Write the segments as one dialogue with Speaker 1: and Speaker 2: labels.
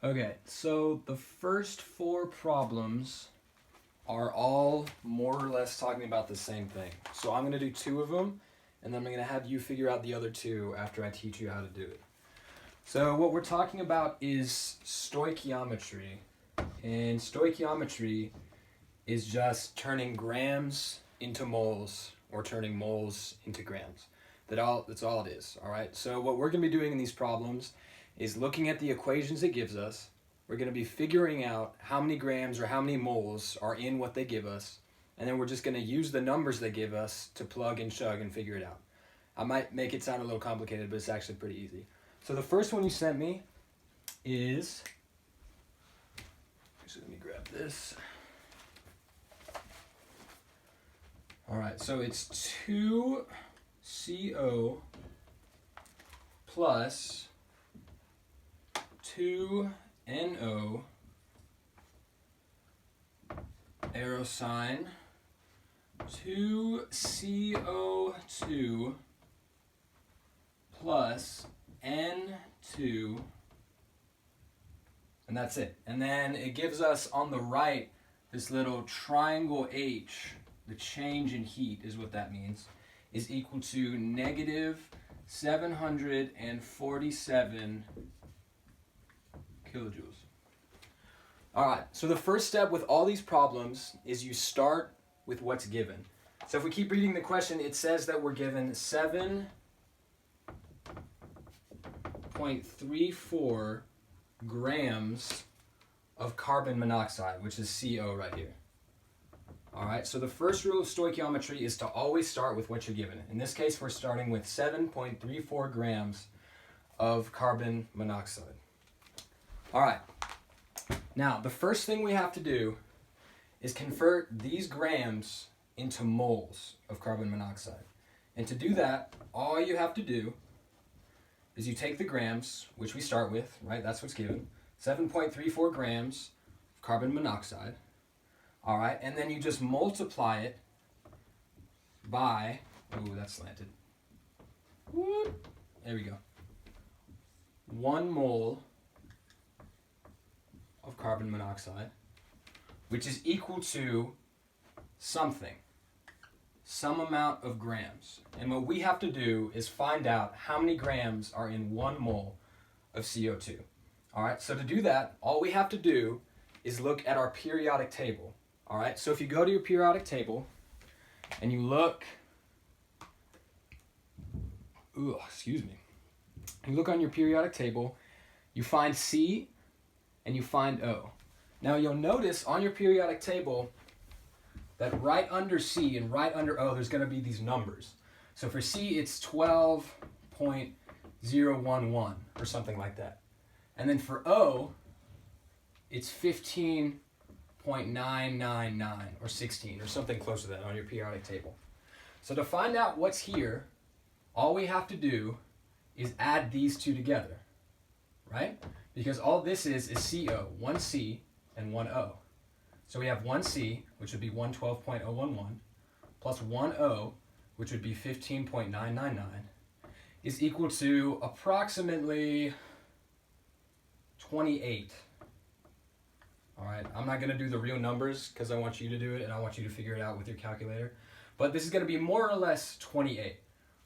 Speaker 1: Okay, so the first four problems are all more or less talking about the same thing. So I'm going to do two of them, and then I'm going to have you figure out the other two after I teach you how to do it. So what we're talking about is stoichiometry. And stoichiometry is just turning grams into moles or turning moles into grams. That's all it is, all right? So what we're going to be doing in these problems is looking at the equations it gives us. We're going to be figuring out how many grams or how many moles are in what they give us, and then we're just going to use the numbers they give us to plug and chug and figure it out. I might make it sound a little complicated, but it's actually pretty easy. So the first one you sent me is, so let me grab this. All right, so it's 2CO plus 2NO, arrow sign, 2CO2 plus N2, and that's it. And then it gives us on the right this little triangle H, the change in heat is what that means, is equal to negative 747 kilojoules. All right, so the first step with all these problems is you start with what's given. So if we keep reading the question, it says that we're given 7.34 grams of carbon monoxide, which is CO right here. All right, so the first rule of stoichiometry is to always start with what you're given. In this case, we're starting with 7.34 grams of carbon monoxide. All right, now the first thing we have to do is convert these grams into moles of carbon monoxide. And to do that, all you have to do is you take the grams, which we start with, right? That's what's given, 7.34 grams of carbon monoxide. All right, and then you just multiply it by, ooh, that's slanted. Whoop. There we go. 1 mole of carbon monoxide, which is equal to something, some amount of grams. And what we have to do is find out how many grams are in 1 mole of CO2. All right, so to do that, all we have to do is look at our periodic table. All right, so if you go to your periodic table and you look, you look on your periodic table, you find C and you find O. Now you'll notice on your periodic table that right under C and right under O, there's going to be these numbers. So for C, it's 12.011 or something like that. And then for O, it's 15.999 or 16 or something close to that on your periodic table. So to find out what's here, all we have to do is add these two together, right? Because all this is CO, 1C and 1O. So we have 1C, which would be 112.011, plus 1O, which would be 15.999, is equal to approximately 28. All right, I'm not going to do the real numbers because I want you to do it and I want you to figure it out with your calculator. But this is going to be more or less 28.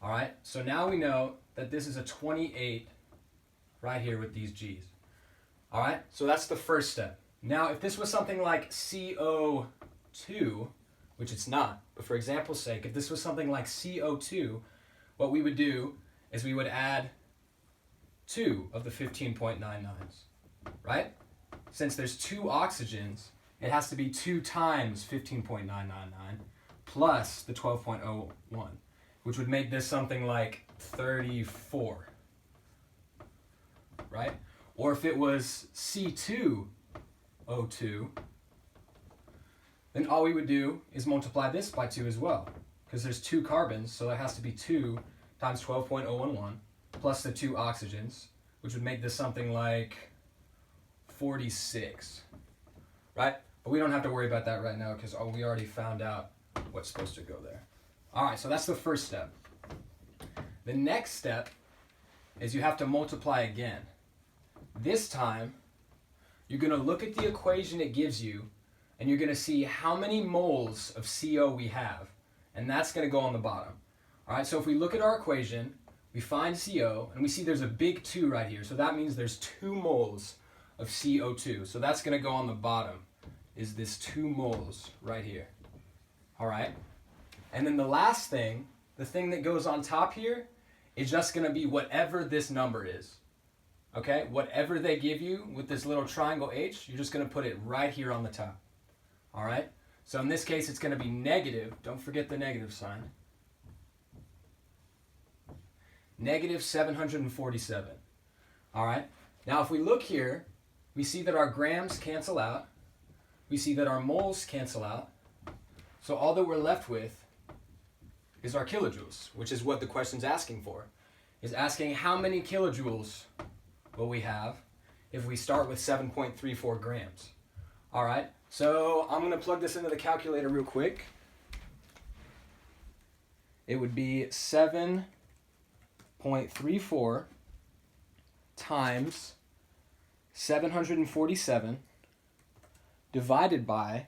Speaker 1: All right, so now we know that this is a 28 right here with these G's. All right, so that's the first step. Now, if this was something like CO2, which it's not, but for example's sake, if this was something like CO2, what we would do is we would add 2 of the 15.99s, right? Since there's 2 oxygens, it has to be 2 times 15.999 plus the 12.01, which would make this something like 34, right? Or if it was C2O2, then all we would do is multiply this by 2 as well, because there's 2 carbons, so that has to be 2 times 12.011 plus the 2 oxygens, which would make this something like 46, right? But we don't have to worry about that right now because we already found out what's supposed to go there. All right, so that's the first step. The next step is you have to multiply again. This time, you're going to look at the equation it gives you, and you're going to see how many moles of CO we have, and that's going to go on the bottom. All right, so if we look at our equation, we find CO, and we see there's a big 2 right here, so that means there's 2 moles of CO2. So that's going to go on the bottom, is this 2 moles right here. All right, and then the last thing, the thing that goes on top here, is just going to be whatever this number is. Okay, whatever they give you with this little triangle H, you're just going to put it right here on the top. All right, so in this case, it's going to be negative. Don't forget the negative sign. Negative 747. All right, now if we look here, we see that our grams cancel out. We see that our moles cancel out. So all that we're left with is our kilojoules, which is what the question's asking for. Is asking how many kilojoules will we have if we start with 7.34 grams. All right, so I'm going to plug this into the calculator real quick. It would be 7.34 times 747 divided by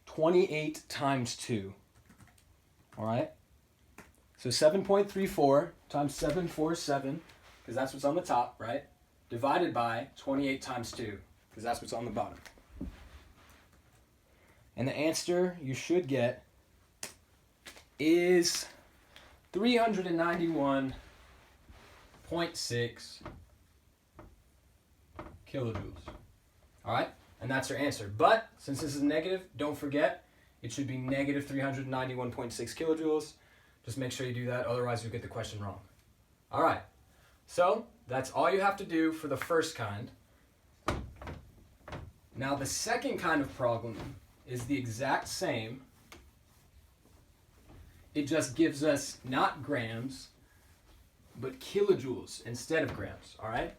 Speaker 1: 28 times 2. All right? So 7.34 times 747, because that's what's on the top, right? Divided by 28 times 2, because that's what's on the bottom. And the answer you should get is 391.6 kilojoules. All right? And that's your answer. But since this is negative, don't forget, it should be negative 391.6 kilojoules. Just make sure you do that, otherwise you'll get the question wrong. All right, so that's all you have to do for the first kind. Now the second kind of problem is the exact same. It just gives us not grams, but kilojoules instead of grams, all right?